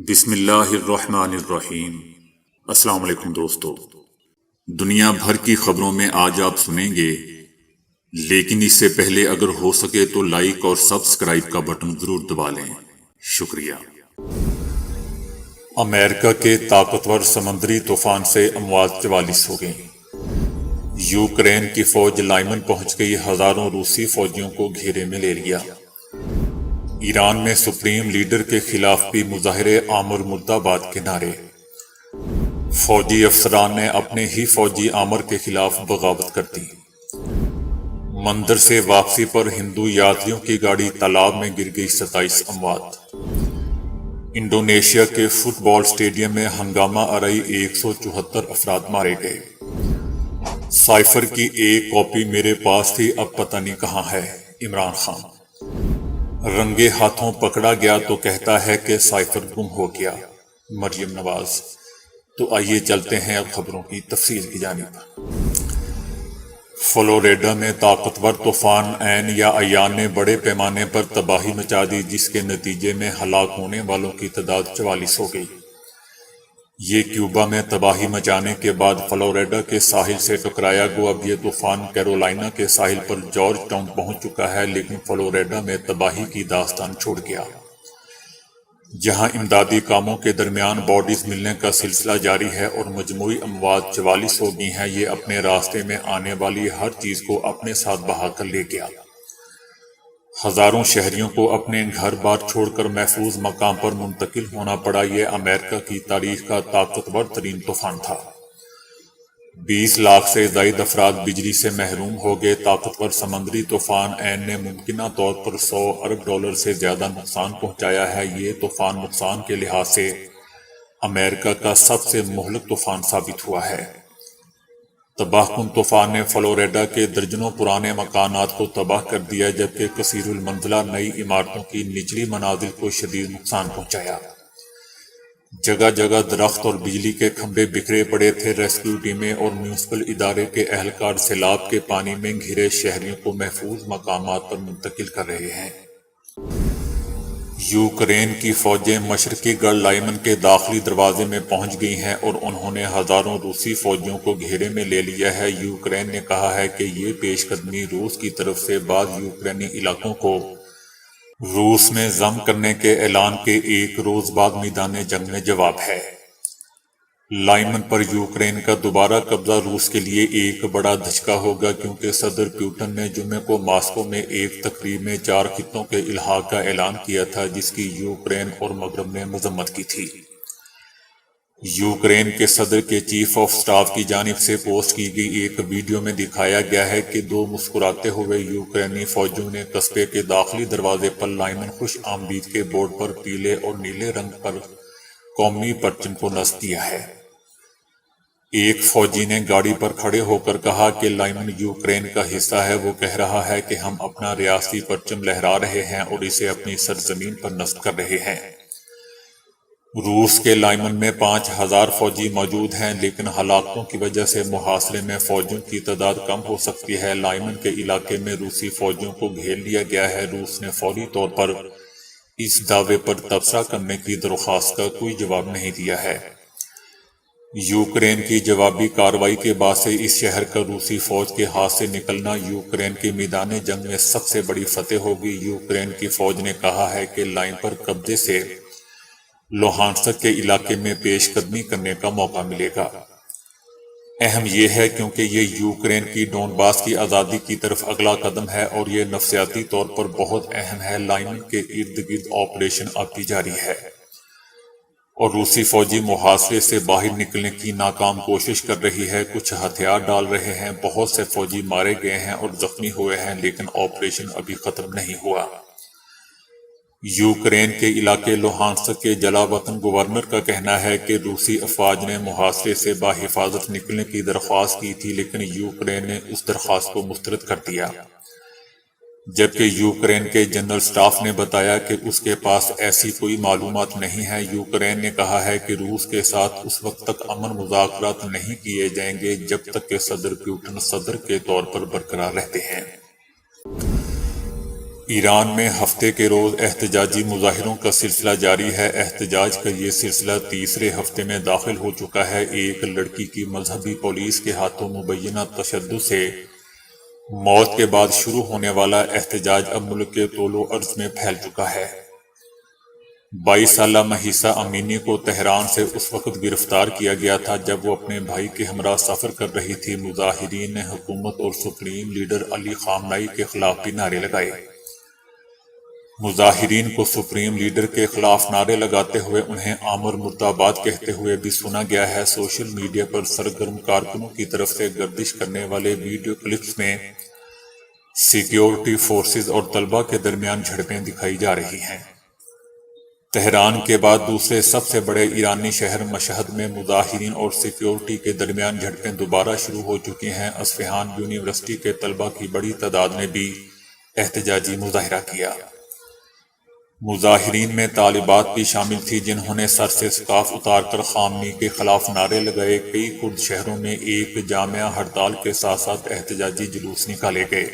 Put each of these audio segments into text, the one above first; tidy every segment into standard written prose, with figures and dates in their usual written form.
بسم اللہ الرحمن الرحیم۔ السلام علیکم دوستو، دنیا بھر کی خبروں میں آج آپ سنیں گے، لیکن اس سے پہلے اگر ہو سکے تو لائک اور سبسکرائب کا بٹن ضرور دبا لیں۔ شکریہ۔ امریکہ کے طاقتور سمندری طوفان سے اموات 44 ہو گئیں۔ یوکرین کی فوج لائمن پہنچ گئی، ہزاروں روسی فوجیوں کو گھیرے میں لے لیا۔ ایران میں سپریم لیڈر کے خلاف بھی مظاہرے، عامر مرد آباد کے نعرے۔ فوجی افسران نے اپنے ہی فوجی آمر کے خلاف بغاوت کر دی۔ مندر سے واپسی پر ہندو یاتریوں کی گاڑی تالاب میں گر گئی، 27 اموات۔ انڈونیشیا کے فٹ بال اسٹیڈیم میں ہنگامہ آرائی، 174 افراد مارے گئے۔ سائفر کی ایک کاپی میرے پاس تھی، اب پتہ نہیں کہاں ہے، عمران خان۔ رنگے ہاتھوں پکڑا گیا تو کہتا ہے کہ سائفر گم ہو گیا، مریم نواز۔ تو آئیے چلتے ہیں اب خبروں کی تفصیل کی جانب۔ فلوریڈا میں طاقتور طوفان عین یا ایان نے بڑے پیمانے پر تباہی مچا دی، جس کے نتیجے میں ہلاک ہونے والوں کی تعداد 44 ہو گئی۔ یہ کیوبا میں تباہی مچانے کے بعد فلوریڈا کے ساحل سے ٹکرایا۔ گو اب یہ طوفان کیرولائنا کے ساحل پر جارج ٹاؤن پہنچ چکا ہے، لیکن فلوریڈا میں تباہی کی داستان چھوڑ گیا، جہاں امدادی کاموں کے درمیان باڈیز ملنے کا سلسلہ جاری ہے اور مجموعی اموات 44 ہو گئی ہیں۔ یہ اپنے راستے میں آنے والی ہر چیز کو اپنے ساتھ بہا کر لے گیا۔ ہزاروں شہریوں کو اپنے گھر بار چھوڑ کر محفوظ مقام پر منتقل ہونا پڑا۔ یہ امریکہ کی تاریخ کا طاقتور ترین طوفان تھا۔ 20 لاکھ سے زائد افراد بجلی سے محروم ہو گئے۔ طاقتور سمندری طوفان عین نے ممکنہ طور پر $100 ارب سے زیادہ نقصان پہنچایا ہے۔ یہ طوفان نقصان کے لحاظ سے امریکہ کا سب سے مہلک طوفان ثابت ہوا ہے۔ تباہ کن طوفان نے فلوریڈا کے درجنوں پرانے مکانات کو تباہ کر دیا، جبکہ کثیر المنزلہ نئی عمارتوں کی نچلی منازل کو شدید نقصان پہنچایا۔ جگہ جگہ درخت اور بجلی کے کھمبے بکھرے پڑے تھے۔ ریسکیو ٹیمیں اور میونسپل ادارے کے اہلکار سیلاب کے پانی میں گھرے شہریوں کو محفوظ مقامات پر منتقل کر رہے ہیں۔ یوکرین کی فوجیں مشرقی گڑھ لائمن کے داخلی دروازے میں پہنچ گئی ہیں اور انہوں نے ہزاروں روسی فوجیوں کو گھیرے میں لے لیا ہے۔ یوکرین نے کہا ہے کہ یہ پیش قدمی روس کی طرف سے بعض یوکرینی علاقوں کو روس میں ضم کرنے کے اعلان کے ایک روز بعد میدان جنگ میں جواب ہے۔ لائمن پر یوکرین کا دوبارہ قبضہ روس کے لیے ایک بڑا دھچکا ہوگا، کیونکہ صدر پوٹن نے جمعے کو ماسکو میں ایک تقریب میں 4 خطوں کے الحاق کا اعلان کیا تھا، جس کی یوکرین اور مغرب نے مذمت کی تھی۔ یوکرین کے صدر کے چیف آف سٹاف کی جانب سے پوسٹ کی گئی ایک ویڈیو میں دکھایا گیا ہے کہ 2 مسکراتے ہوئے یوکرینی فوجیوں نے قصبے کے داخلی دروازے پر لائمن خوش آمدید کے بورڈ پر پیلے اور نیلے رنگ پر قومی پرچم کو نصب کیا ہے۔ ایک فوجی نے گاڑی پر کھڑے ہو کر کہا کہ لائمن یوکرین کا حصہ ہے۔ وہ کہہ رہا ہے کہ ہم اپنا ریاستی پرچم لہرا رہے ہیں اور اسے اپنی سرزمین پر نصب کر رہے ہیں۔ روس کے لائمن میں 5000 فوجی موجود ہیں، لیکن ہلاکتوں کی وجہ سے محاصرے میں فوجیوں کی تعداد کم ہو سکتی ہے۔ لائمن کے علاقے میں روسی فوجیوں کو گھیر لیا گیا ہے۔ روس نے فوری طور پر اس دعوے پر تبصرہ کرنے کی درخواست کا کوئی جواب نہیں دیا ہے۔ یوکرین کی جوابی کارروائی کے بعد سے اس شہر کا روسی فوج کے ہاتھ سے نکلنا یوکرین کے میدان جنگ میں سب سے بڑی فتح ہوگی۔ یوکرین کی فوج نے کہا ہے کہ لائن پر قبضے سے لوہانسک کے علاقے میں پیش قدمی کرنے کا موقع ملے گا۔ اہم یہ ہے کیونکہ یہ یوکرین کی ڈونباس کی آزادی کی طرف اگلا قدم ہے اور یہ نفسیاتی طور پر بہت اہم ہے۔ لائمن کے ارد گرد آپریشن اب بھی جاری ہے اور روسی فوجی محاصرے سے باہر نکلنے کی ناکام کوشش کر رہی ہے۔ کچھ ہتھیار ڈال رہے ہیں، بہت سے فوجی مارے گئے ہیں اور زخمی ہوئے ہیں، لیکن آپریشن ابھی ختم نہیں ہوا۔ یوکرین کے علاقے لوہانسک کے جلا وطن گورنر کا کہنا ہے کہ روسی افواج نے محاصرے سے بحفاظت نکلنے کی درخواست کی تھی، لیکن یوکرین نے اس درخواست کو مسترد کر دیا، جبکہ یوکرین کے جنرل سٹاف نے بتایا کہ اس کے پاس ایسی کوئی معلومات نہیں ہے۔ یوکرین نے کہا ہے کہ روس کے ساتھ اس وقت تک امن مذاکرات نہیں کیے جائیں گے جب تک کہ صدر پوٹن صدر کے طور پر برقرار رہتے ہیں۔ ایران میں ہفتے کے روز احتجاجی مظاہروں کا سلسلہ جاری ہے۔ احتجاج کا یہ سلسلہ تیسرے ہفتے میں داخل ہو چکا ہے۔ ایک لڑکی کی مذہبی پولیس کے ہاتھوں مبینہ تشدد سے موت کے بعد شروع ہونے والا احتجاج اب ملک کے طول و عرض میں پھیل چکا ہے۔ 22 سالہ مہیسا امینی کو تہران سے اس وقت گرفتار کیا گیا تھا جب وہ اپنے بھائی کے ہمراہ سفر کر رہی تھی۔ مظاہرین نے حکومت اور سپریم لیڈر علی خامنہ ای کے خلاف بھی نعرے لگائے۔ مظاہرین کو سپریم لیڈر کے خلاف نعرے لگاتے ہوئے انہیں آمر مرداباد کہتے ہوئے بھی سنا گیا ہے۔ سوشل میڈیا پر سرگرم کارکنوں کی طرف سے گردش کرنے والے ویڈیو کلپس میں سیکیورٹی فورسز اور طلبہ کے درمیان جھڑپیں دکھائی جا رہی ہیں۔ تہران کے بعد دوسرے سب سے بڑے ایرانی شہر مشہد میں مظاہرین اور سیکیورٹی کے درمیان جھڑپیں دوبارہ شروع ہو چکی ہیں۔ اصفہان یونیورسٹی کے طلبہ کی بڑی تعداد نے بھی احتجاجی مظاہرہ کیا۔ مظاہرین میں طالبات بھی شامل تھی جنہوں نے سر سے سکارف اتار کر خامنی کے خلاف نعرے لگائے۔ کئی کرد شہروں میں ایک جامعہ ہڑتال کے ساتھ ساتھ احتجاجی جلوس نکالے گئے۔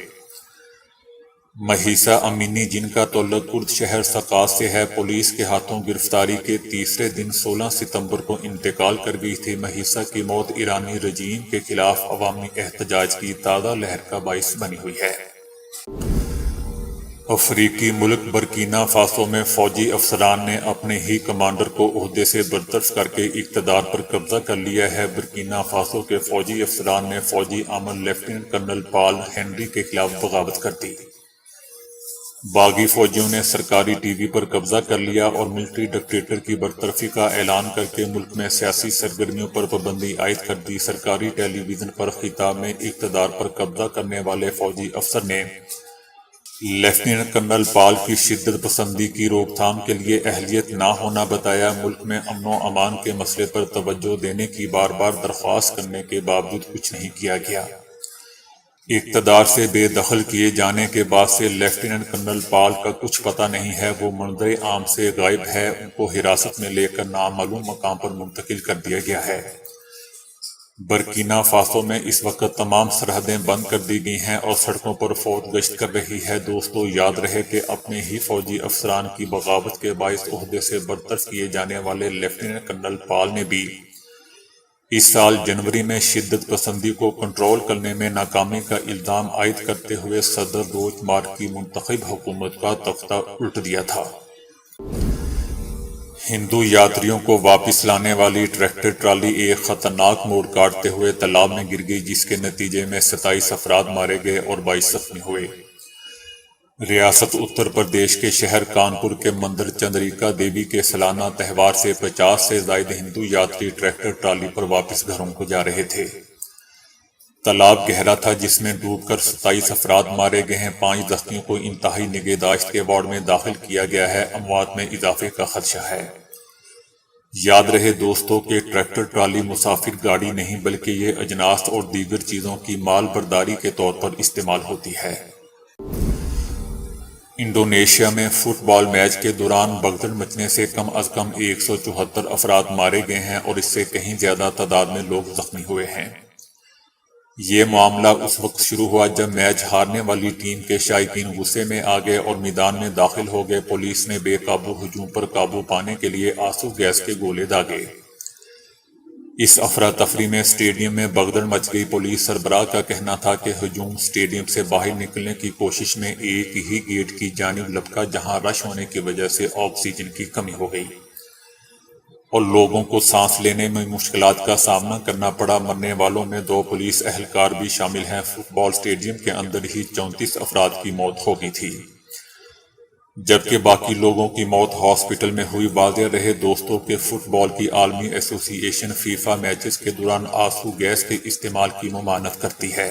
مہیسا امینی، جن کا تعلق کرد شہر سقاط سے ہے، پولیس کے ہاتھوں گرفتاری کے تیسرے دن 16 ستمبر کو انتقال کر گئی تھی۔ مہیسا کی موت ایرانی رجیم کے خلاف عوامی احتجاج کی تازہ لہر کا باعث بنی ہوئی ہے۔ افریقی ملک برکینا فاسو میں فوجی افسران نے اپنے ہی کمانڈر کو عہدے سے برطرف کر کے اقتدار پر قبضہ کر لیا ہے۔ برکینا فاسو کے فوجی افسران نے فوجی عامل لیفٹیننٹ کرنل پال ہنری کے خلاف بغاوت کر دی۔ باغی فوجیوں نے سرکاری ٹی وی پر قبضہ کر لیا اور ملٹری ڈکٹیٹر کی برطرفی کا اعلان کر کے ملک میں سیاسی سرگرمیوں پر پابندی عائد کر دی۔ سرکاری ٹیلی ویژن پر خطاب میں اقتدار پر قبضہ کرنے والے فوجی افسر نے لیفٹیننٹ کرنل پال کی شدت پسندی کی روک تھام کے لیے اہلیت نہ ہونا بتایا۔ ملک میں امن و امان کے مسئلے پر توجہ دینے کی بار بار درخواست کرنے کے باوجود کچھ نہیں کیا گیا۔ اقتدار سے بے دخل کیے جانے کے بعد سے لیفٹیننٹ کرنل پال کا کچھ پتہ نہیں ہے۔ وہ منظر عام سے غائب ہے۔ ان کو حراست میں لے کر نامعلوم مقام پر منتقل کر دیا گیا ہے۔ برکینا فاسو میں اس وقت تمام سرحدیں بند کر دی گئی ہیں اور سڑکوں پر فوج گشت کر رہی ہے۔ دوستو، یاد رہے کہ اپنے ہی فوجی افسران کی بغاوت کے باعث عہدے سے برطرف کیے جانے والے لیفٹیننٹ کرنل پال نے بھی اس سال جنوری میں شدت پسندی کو کنٹرول کرنے میں ناکامی کا الزام عائد کرتے ہوئے صدر روچ مارک کی منتخب حکومت کا تختہ الٹ دیا تھا۔ ہندو یاتریوں کو واپس لانے والی ٹریکٹر ٹرالی ایک خطرناک موڑ کاٹتے ہوئے تالاب میں گر گئی، جس کے نتیجے میں 27 افراد مارے گئے اور 22 زخمی ہوئے۔ ریاست اتر پردیش کے شہر کانپور کے مندر چندریکا دیوی کے سالانہ تہوار سے 50 سے زائد ہندو یاتری ٹریکٹر ٹرالی پر واپس گھروں کو جا رہے تھے۔ تالاب گہرا تھا جس میں ڈوب کر 27 افراد مارے گئے ہیں۔ 5 زخمیوں کو انتہائی نگہداشت کے وارڈ میں داخل کیا گیا ہے۔ اموات میں اضافے کا خدشہ ہے۔ یاد رہے دوستو کہ ٹریکٹر ٹرالی مسافر گاڑی نہیں بلکہ یہ اجناس اور دیگر چیزوں کی مال برداری کے طور پر استعمال ہوتی ہے۔ انڈونیشیا میں فٹ بال میچ کے دوران بھگدڑ مچنے سے کم از کم 174 افراد مارے گئے ہیں اور اس سے کہیں زیادہ تعداد میں لوگ زخمی ہوئے ہیں۔ یہ معاملہ اس وقت شروع ہوا جب میچ ہارنے والی ٹیم کے شائقین غصے میں آ گئے اور میدان میں داخل ہو گئے۔ پولیس نے بے قابو ہجوم پر قابو پانے کے لیے آنسو گیس کے گولے داغے۔ اس افراتفری میں اسٹیڈیم میں بھگدڑ مچ گئی۔ پولیس سربراہ کا کہنا تھا کہ ہجوم اسٹیڈیم سے باہر نکلنے کی کوشش میں ایک ہی گیٹ کی جانب لپکا، جہاں رش ہونے کی وجہ سے آکسیجن کی کمی ہو گئی اور لوگوں کو سانس لینے میں مشکلات کا سامنا کرنا پڑا۔ مرنے والوں میں 2 پولیس اہلکار بھی شامل ہیں۔ فٹ بال اسٹیڈیم کے اندر ہی 34 افراد کی موت ہو گئی تھی جبکہ باقی لوگوں کی موت ہاسپٹل میں ہوئی۔ واضح رہے دوستوں کہ فٹ بال کی عالمی ایسوسی ایشن فیفا میچز کے دوران آنسو گیس کے استعمال کی ممانعت کرتی ہے۔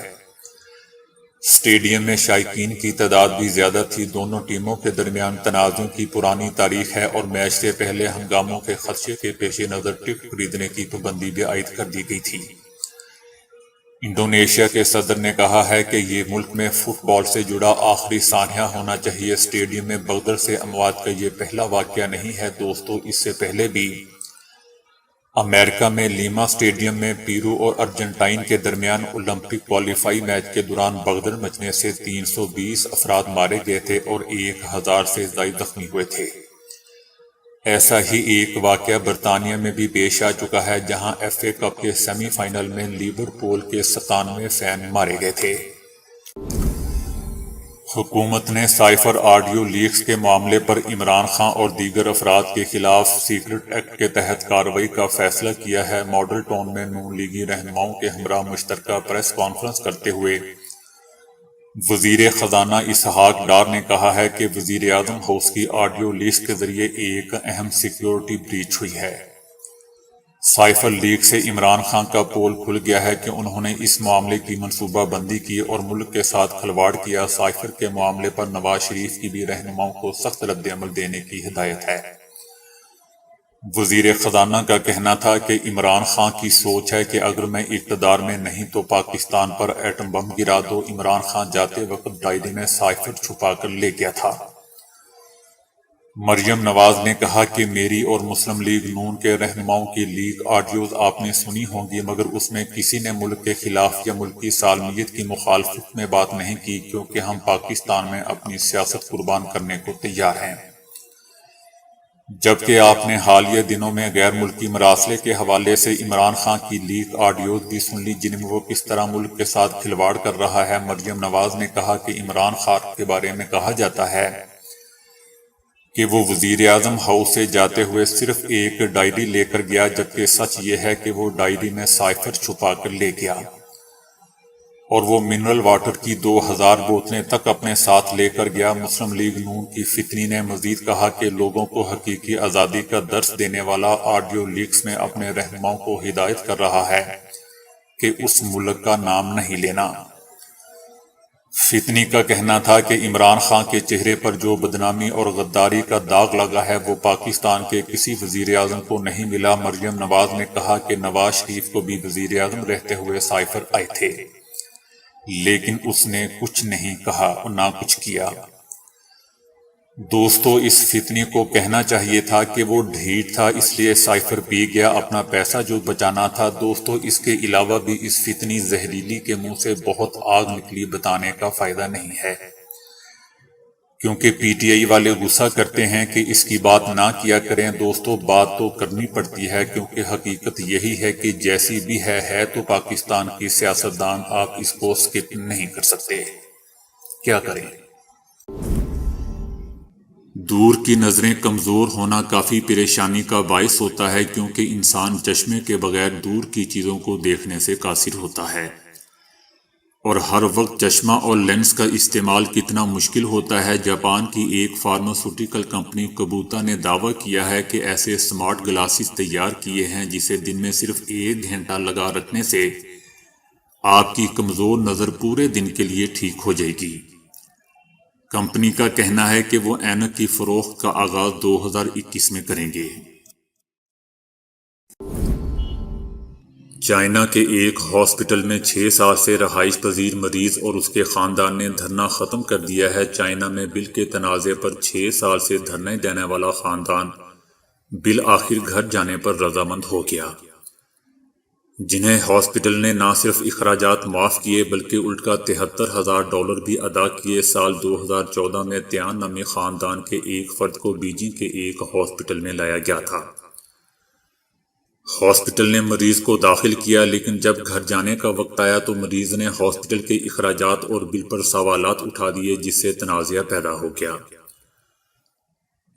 اسٹیڈیم میں شائقین کی تعداد بھی زیادہ تھی۔ دونوں ٹیموں کے درمیان تنازع کی پرانی تاریخ ہے اور میچ سے پہلے ہنگاموں کے خدشے کے پیش نظر ٹکٹ خریدنے کی پابندی بھی عائد کر دی گئی تھی۔ انڈونیشیا کے صدر نے کہا ہے کہ یہ ملک میں فٹ بال سے جڑا آخری سانحہ ہونا چاہیے۔ اسٹیڈیم میں بھگدڑ سے اموات کا یہ پہلا واقعہ نہیں ہے دوستو، اس سے پہلے بھی امریکہ میں لیما اسٹیڈیم میں پیرو اور ارجنٹائن کے درمیان اولمپک کوالیفائی میچ کے دوران بھگدڑ مچنے سے 320 افراد مارے گئے تھے اور 1000 سے زائد زخمی ہوئے تھے۔ ایسا ہی ایک واقعہ برطانیہ میں بھی پیش آ چکا ہے، جہاں ایف اے کپ کے سیمی فائنل میں لیورپول کے 97 فین مارے گئے تھے۔ حکومت نے سائفر آڈیو لیکس کے معاملے پر عمران خان اور دیگر افراد کے خلاف سیکرٹ ایکٹ کے تحت کارروائی کا فیصلہ کیا ہے۔ ماڈل ٹاؤن میں نون لیگی رہنماؤں کے ہمراہ مشترکہ پریس کانفرنس کرتے ہوئے وزیر خزانہ اسحاق ڈار نے کہا ہے کہ وزیر اعظم ہاؤس کی آڈیو لیکس کے ذریعے ایک اہم سیکیورٹی بریچ ہوئی ہے۔ سائفر لیک سے عمران خان کا پول کھل گیا ہے کہ انہوں نے اس معاملے کی منصوبہ بندی کی اور ملک کے ساتھ کھلواڑ کیا۔ سائفر کے معاملے پر نواز شریف کی بھی رہنماؤں کو سخت رد عمل دینے کی ہدایت ہے۔ وزیر خزانہ کا کہنا تھا کہ عمران خان کی سوچ ہے کہ اگر میں اقتدار میں نہیں تو پاکستان پر ایٹم بم گرا دو۔ عمران خان جاتے وقت ڈائری میں سائفر چھپا کر لے گیا تھا۔ مریم نواز نے کہا کہ میری اور مسلم لیگ نون کے رہنماؤں کی لیک آڈیوز آپ نے سنی ہوں گی، مگر اس میں کسی نے ملک کے خلاف یا ملک کی سالمیت کی مخالفت میں بات نہیں کی، کیونکہ ہم پاکستان میں اپنی سیاست قربان کرنے کو تیار ہیں۔ جبکہ آپ نے حالیہ دنوں میں غیر ملکی مراسلے کے حوالے سے عمران خان کی لیک آڈیوز بھی سن لی، جن میں وہ کس طرح ملک کے ساتھ کھلواڑ کر رہا ہے۔ مریم نواز نے کہا کہ عمران خان کے بارے میں کہا جاتا ہے کہ وہ وزیر اعظم ہاؤس سے جاتے ہوئے صرف ایک ڈائری لے کر گیا، جبکہ سچ یہ ہے کہ وہ ڈائری میں سائفر چھپا کر لے گیا اور وہ منرل واٹر کی 2000 بوتلیں تک اپنے ساتھ لے کر گیا۔ مسلم لیگ نون کی فتنی نے مزید کہا کہ لوگوں کو حقیقی آزادی کا درس دینے والا آڈیو لیکس میں اپنے رہنماؤں کو ہدایت کر رہا ہے کہ اس ملک کا نام نہیں لینا۔ فتنی کا کہنا تھا کہ عمران خان کے چہرے پر جو بدنامی اور غداری کا داغ لگا ہے وہ پاکستان کے کسی وزیر اعظم کو نہیں ملا۔ مریم نواز نے کہا کہ نواز شریف کو بھی وزیر اعظم رہتے ہوئے سائفر آئے تھے، لیکن اس نے کچھ نہیں کہا اور نہ کچھ کیا۔ دوستو، اس فتنی کو کہنا چاہیے تھا کہ وہ ڈھیٹ تھا، اس لیے سائفر پی گیا، اپنا پیسہ جو بچانا تھا۔ دوستو، اس کے علاوہ بھی اس فتنی زہریلی کے منہ سے بہت آگ نکلی، بتانے کا فائدہ نہیں ہے، کیونکہ پی ٹی آئی والے غصہ کرتے ہیں کہ اس کی بات نہ کیا کریں۔ دوستو، بات تو کرنی پڑتی ہے، کیونکہ حقیقت یہی ہے کہ جیسی بھی ہے تو پاکستان کی سیاستدان، آپ اس کو سکپ نہیں کر سکتے۔ کیا کریں؟ دور کی نظریں کمزور ہونا کافی پریشانی کا باعث ہوتا ہے، کیونکہ انسان چشمے کے بغیر دور کی چیزوں کو دیکھنے سے قاصر ہوتا ہے، اور ہر وقت چشمہ اور لینس کا استعمال کتنا مشکل ہوتا ہے۔ جاپان کی ایک فارماسیوٹیکل کمپنی کبوتا نے دعویٰ کیا ہے کہ ایسے اسمارٹ گلاسز تیار کیے ہیں جسے دن میں صرف 1 گھنٹہ لگا رکھنے سے آپ کی کمزور نظر پورے دن کے لیے ٹھیک ہو جائے گی۔ کمپنی کا کہنا ہے کہ وہ اینک کی فروخت کا آغاز 2021 میں کریں گے۔ چائنا کے ایک ہاسپٹل میں 6 سال سے رہائش پذیر مریض اور اس کے خاندان نے دھرنا ختم کر دیا ہے۔ چائنا میں بل کے تنازع پر 6 سال سے دھرنے دینے والا خاندان بالآخر گھر جانے پر رضامند ہو گیا، جنہیں ہاسپٹل نے نہ صرف اخراجات معاف کیے بلکہ الٹا $73,000 بھی ادا کیے۔ سال 2014 میں تیان نامی خاندان کے ایک فرد کو بیجنگ کے ایک ہاسپٹل میں لایا گیا تھا۔ ہاسپٹل نے مریض کو داخل کیا، لیکن جب گھر جانے کا وقت آیا تو مریض نے ہاسپٹل کے اخراجات اور بل پر سوالات اٹھا دیے، جس سے تنازعہ پیدا ہو گیا۔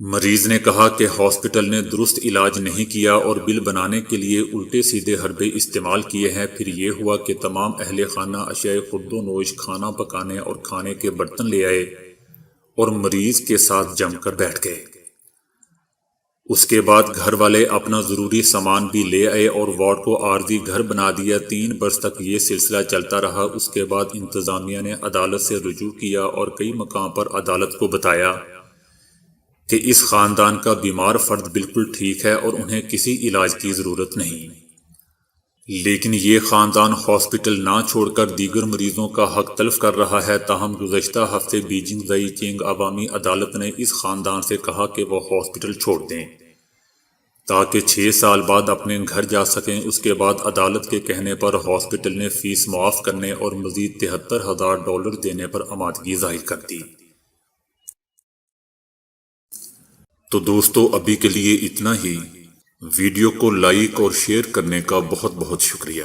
مریض نے کہا کہ ہاسپٹل نے درست علاج نہیں کیا اور بل بنانے کے لیے الٹے سیدھے حربے استعمال کیے ہیں۔ پھر یہ ہوا کہ تمام اہل خانہ اشیاء خورد و نوش، کھانا پکانے اور کھانے کے برتن لے آئے اور مریض کے ساتھ جم کر بیٹھ گئے۔ اس کے بعد گھر والے اپنا ضروری سامان بھی لے آئے اور وارڈ کو عارضی گھر بنا دیا۔ 3 برس تک یہ سلسلہ چلتا رہا۔ اس کے بعد انتظامیہ نے عدالت سے رجوع کیا اور کئی مقام پر عدالت کو بتایا کہ اس خاندان کا بیمار فرد بالکل ٹھیک ہے اور انہیں کسی علاج کی ضرورت نہیں، لیکن یہ خاندان ہاسپٹل نہ چھوڑ کر دیگر مریضوں کا حق تلف کر رہا ہے۔ تاہم گزشتہ ہفتے بیجنگ زئی چینگ عوامی عدالت نے اس خاندان سے کہا کہ وہ ہاسپٹل چھوڑ دیں تاکہ 6 سال بعد اپنے گھر جا سکیں۔ اس کے بعد عدالت کے کہنے پر ہاسپٹل نے فیس معاف کرنے اور مزید $73,000 دینے پر آمادگی ظاہر کر دی۔ تو دوستو ابھی کے لیے اتنا ہی۔ ویڈیو کو لائک اور شیئر کرنے کا بہت بہت شکریہ۔